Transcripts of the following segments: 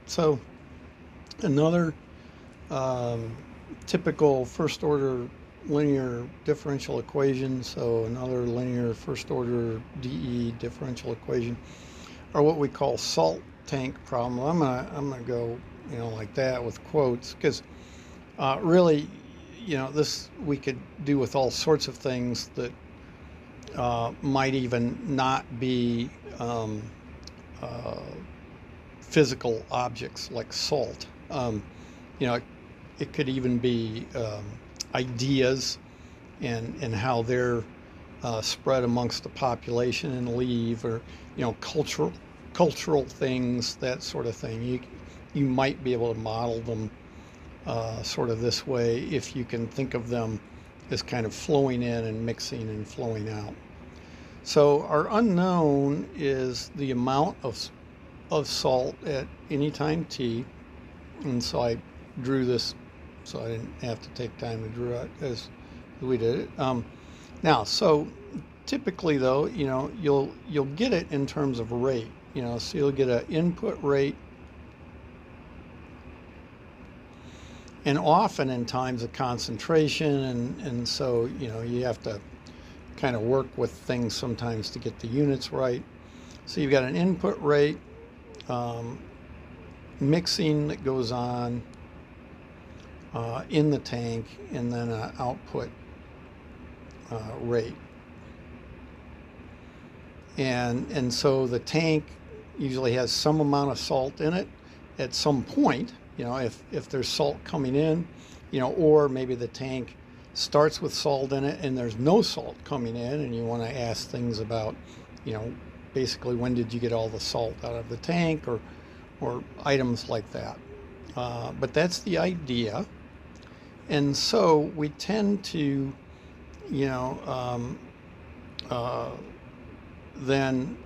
So another typical first order linear differential equation, so another linear first order DE differential equation, are what we call salt tank problem. I'm gonna go like that with quotes because really this we could do with all sorts of things that might even not be uh, physical objects like salt. You know, it could even be ideas and how they're spread amongst the population and leave, or cultural things, that sort of thing. You might be able to model them sort of this way if you can think of them as kind of flowing in and mixing and flowing out. So our unknown is the amount of salt at any time t, and so I drew this so I didn't have to take time to draw it as we did it. Now, so typically though, you'll get it in terms of rate. So you'll get an input rate, and often in times of concentration, and so you have to kind of work with things sometimes to get the units right. So you've got an input rate, mixing that goes on in the tank, and then an output rate. And so the tank usually has some amount of salt in it at some point, if there's salt coming in, or maybe the tank starts with salt in it and there's no salt coming in, and you want to ask things about, basically when did you get all the salt out of the tank, or items like that. But that's the idea. And so we tend to, then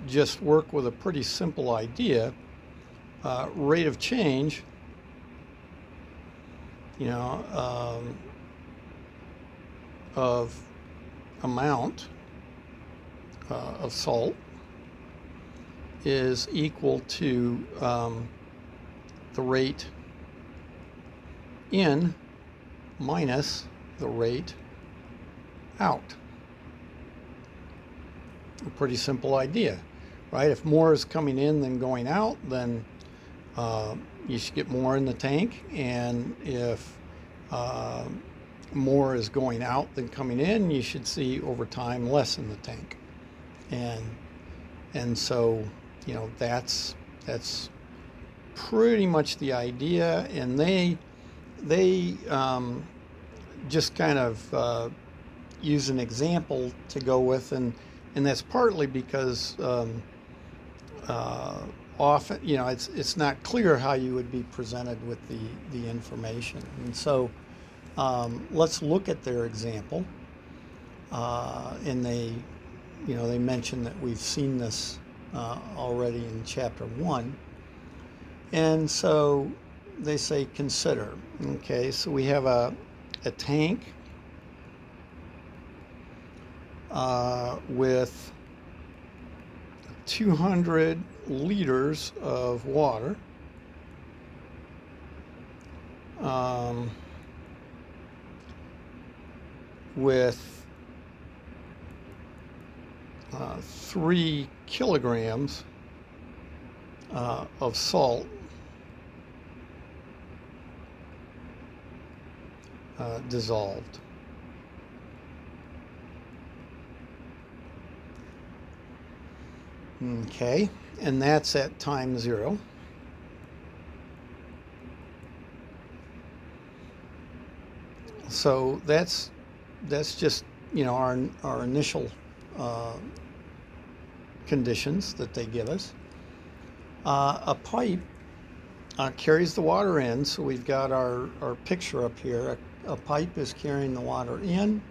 just work with a pretty simple idea. Rate of change, of amount of salt is equal to the rate in minus the rate out. A pretty simple idea, right? If more is coming in than going out, then you should get more in the tank, and if more is going out than coming in, you should see over time less in the tank. And so that's pretty much the idea. And they just kind of use an example to go with, and that's partly because often it's not clear how you would be presented with the information. And so let's look at their example. And they mention that we've seen this already in chapter 1. And so they say consider. Okay, so we have a tank with 200 liters of water. With 3 kilograms of salt dissolved. Okay, and that's at time 0. So that's just our initial conditions that they give us. A pipe carries the water in, so we've got our picture up here. A pipe is carrying the water in,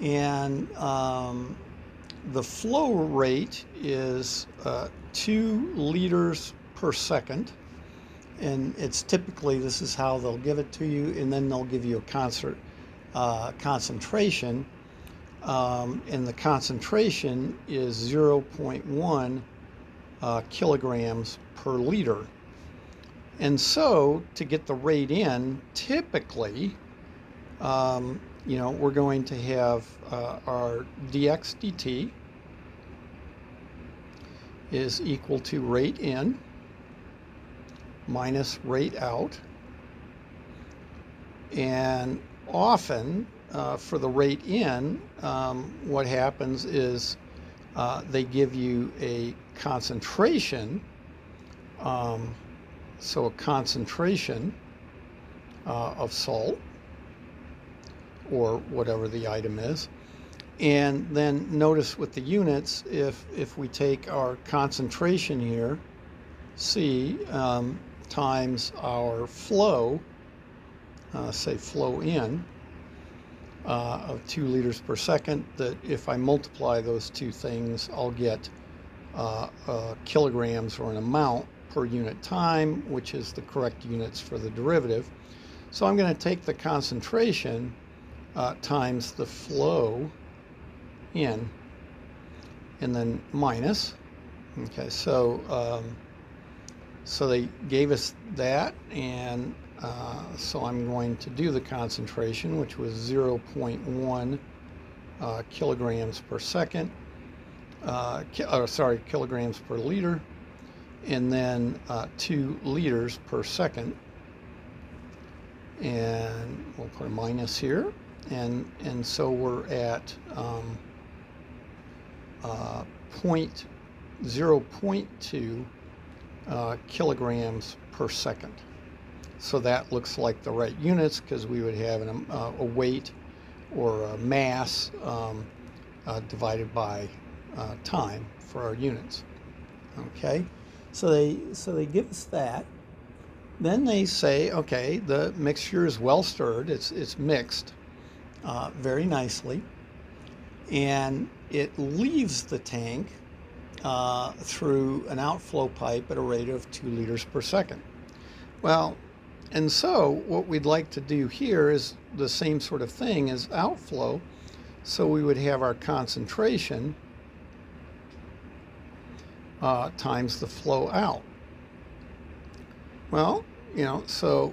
and the flow rate is 2 liters per second. And it's typically, this is how they'll give it to you, and then they'll give you a concentration, and the concentration is 0.1 kilograms per liter. And so to get the rate in, typically, we're going to have our dx dt is equal to rate in minus rate out. And often for the rate in, what happens is they give you a concentration, so a concentration of salt or whatever the item is. And then notice with the units, if we take our concentration here, C, times our flow, say flow in, of 2 liters per second, that if I multiply those two things, I'll get kilograms, or an amount per unit time, which is the correct units for the derivative. So I'm going to take the concentration times the flow in, and then minus. Okay, so they gave us that, and so I'm going to do the concentration, which was 0.1 kilograms per second, kilograms per liter, and then 2 liters per second. And we'll put a minus here, and so we're at 0.2 kilograms per second. So that looks like the right units, because we would have a weight or a mass divided by time for our units. Okay, so they give us that. Then they say, okay, the mixture is well stirred. It's mixed very nicely, and it leaves the tank through an outflow pipe at a rate of 2 liters per second. Well, and so what we'd like to do here is the same sort of thing as outflow. So we would have our concentration times the flow out. Well, so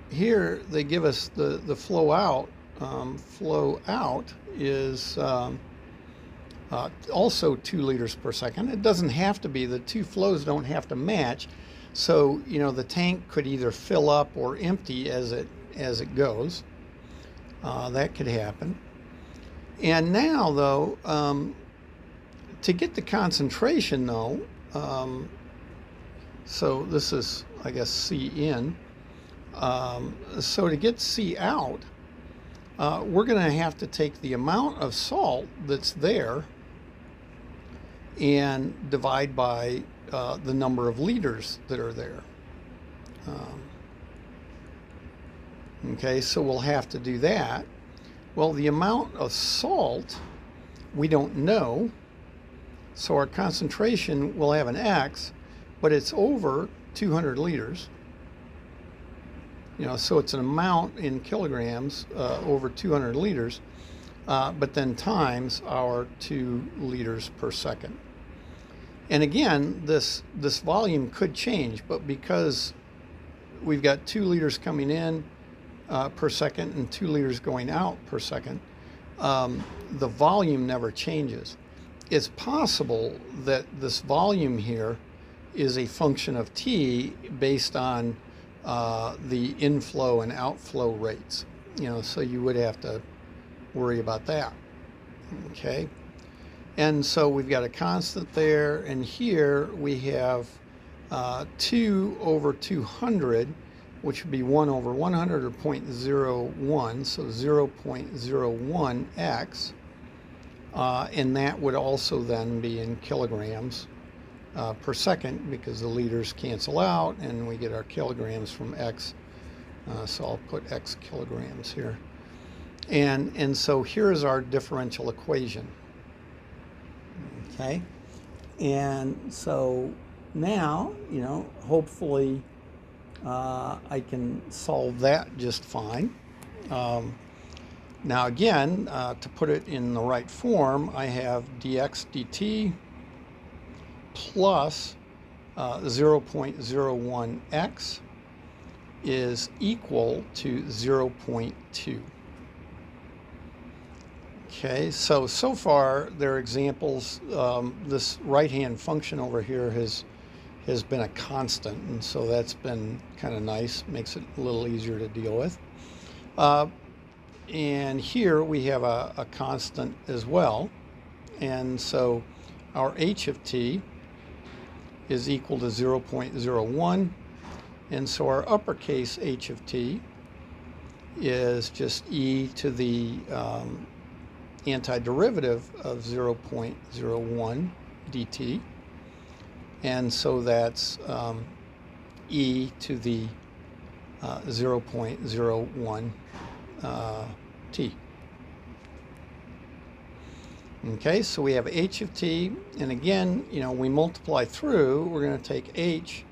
here they give us the flow out. Flow out is also 2 liters per second. It doesn't have to be. The two flows don't have to match. So, the tank could either fill up or empty as it goes. That could happen. And now, though, to get the concentration, though, so this is, I guess, C in. So to get C out, we're going to have to take the amount of salt that's there and divide by the number of liters that are there. Okay, so we'll have to do that. Well, the amount of salt we don't know, so our concentration will have an X, but it's over 200 liters. So it's an amount in kilograms over 200 liters, but then times our 2 liters per second. And again, this volume could change, but because we've got 2 liters coming in per second and 2 liters going out per second, the volume never changes. It's possible that this volume here is a function of T based on the inflow and outflow rates. So you would have to worry about that. Okay. And so we've got a constant there, and here we have 2 over 200, which would be 1 over 100, or 0.01, so 0.01x, and that would also then be in kilograms per second, because the liters cancel out, and we get our kilograms from x, so I'll put x kilograms here. And so here is our differential equation. Okay, and so now, hopefully I can solve that just fine. Now again, to put it in the right form, I have dx dt plus 0.01x is equal to 0.2. Okay, so far their examples, this right-hand function over here has been a constant, and so that's been kind of nice, makes it a little easier to deal with. And here we have a constant as well, and so our h of t is equal to 0.01, and so our uppercase h of t is just e to the antiderivative of 0.01 dt, and so that's e to the 0.01 t. Okay, so we have h of t, and again, we multiply through, we're going to take h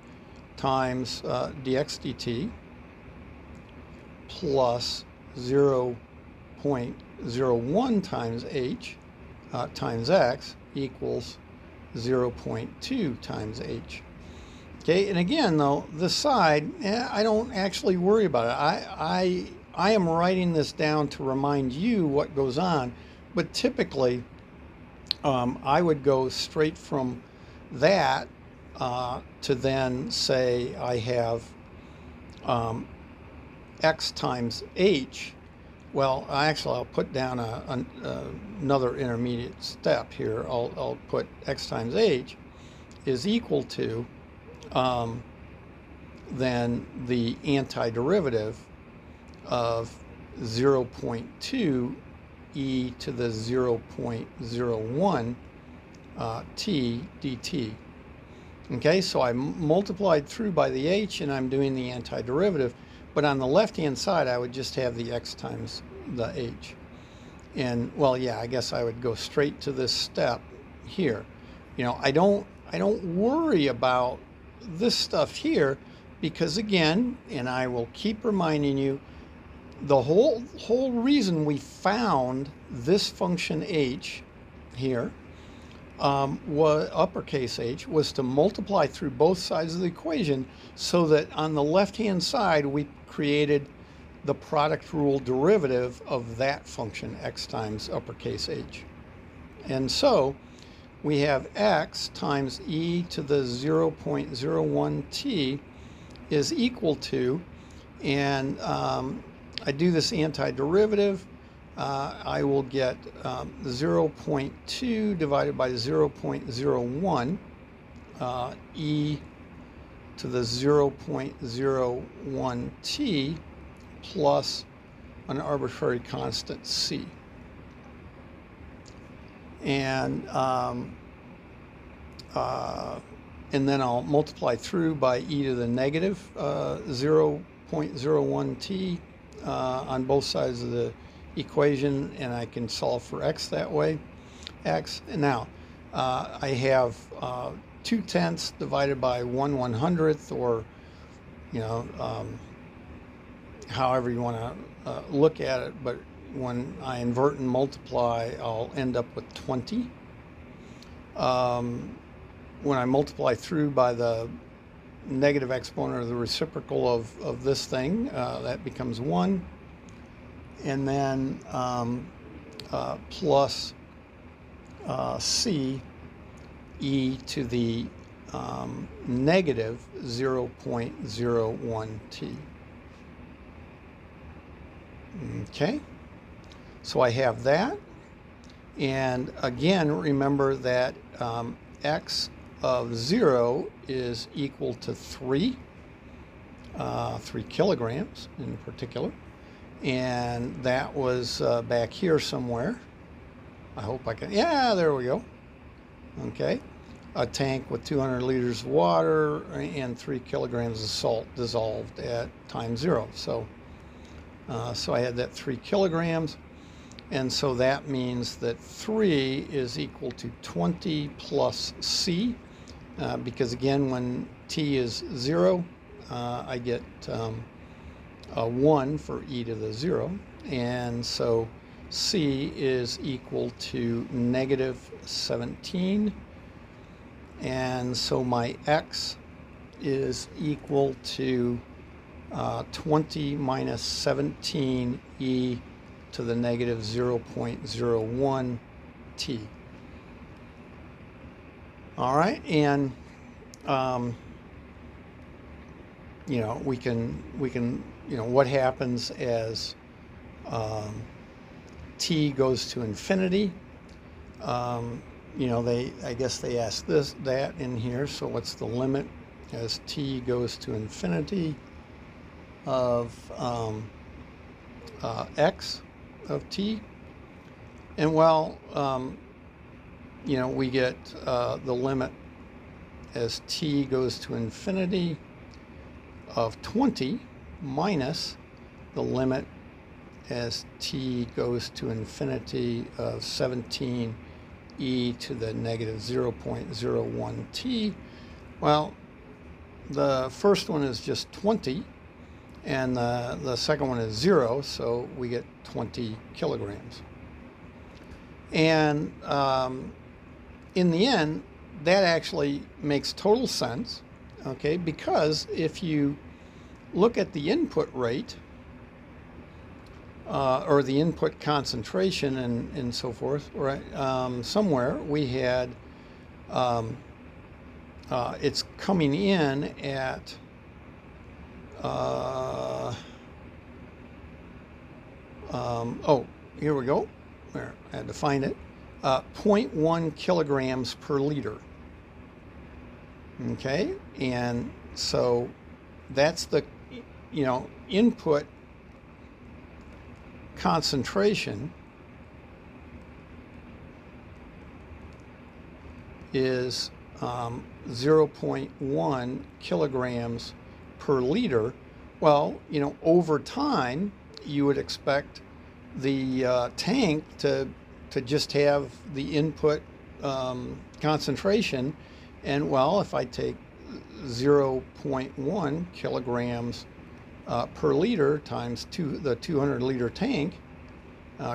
times dx dt plus 0.01 times h times x equals 0.2 times h. Okay, and again, though, this side, I don't actually worry about it. I am writing this down to remind you what goes on, but typically I would go straight from that to then say I have x times h. Well, I'll put down another intermediate step here. I'll put x times h is equal to then the antiderivative of 0.2 e to the 0.01 t dt. Okay, so I multiplied through by the h, and I'm doing the antiderivative. But on the left-hand side, I would just have the x times the h. And, well, yeah, I guess I would go straight to this step here. I don't worry about this stuff here because, again, and I will keep reminding you, the whole reason we found this function h here, was uppercase h, was to multiply through both sides of the equation so that on the left-hand side we created the product rule derivative of that function, x times uppercase h. And so we have x times e to the 0.01 t is equal to, and I do this antiderivative, I will get 0.2 divided by 0.01 e to the 0.01 t plus an arbitrary constant c. And then I'll multiply through by e to the negative 0.01 t on both sides of the equation, and I can solve for x that way. X. And now I have 2/10 divided by 1/100th, or however you want to look at it, but when I invert and multiply, I'll end up with 20. When I multiply through by the negative exponent or the reciprocal of this thing, that becomes 1. And then plus c e to the negative 0.01 t. Okay, so I have that, and again, remember that x of 0 is equal to 3 kilograms in particular, and that was back here somewhere. I hope I can, yeah, there we go. Okay, a tank with 200 liters of water and 3 kilograms of salt dissolved at time 0. So I had that 3 kilograms, and so that means that 3 is equal to 20 plus c, because again, when t is 0, I get a 1 for e to the 0, and so c is equal to negative 17, And so my x is equal to 20 minus 17e to the negative 0.01 t. All right, and you know, we can you know, what happens as t goes to infinity. You know, I guess they asked that in here. So what's the limit as t goes to infinity of x of t? And well, you know, we get the limit as t goes to infinity of 20 minus the limit as t goes to infinity of 17e to the negative 0.01 t. Well, the first one is just 20, and the second one is 0, so we get 20 kilograms. And in the end, that actually makes total sense, okay, because if you look at the input rate, or the input concentration and so forth, right? Somewhere we had, it's coming in at, oh, here we go. There, I had to find it. 0.1 kilograms per liter. Okay, and so that's the, you know, input concentration is 0.1 kilograms per liter. Well, you know, over time you would expect the tank to just have the input concentration, and well, if I take 0.1 kilograms per liter times the 200 liter tank,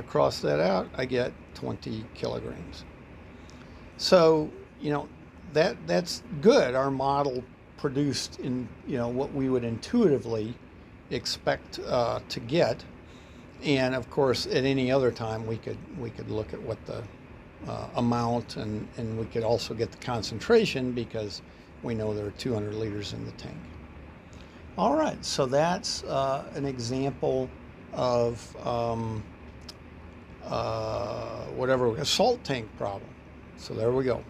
cross that out, I get 20 kilograms. So, you know, that's good. Our model produced in, you know, what we would intuitively expect to get. And of course, at any other time, we could look at what the amount, and we could also get the concentration because we know there are 200 liters in the tank. All right, so that's an example of whatever, a salt tank problem. So there we go.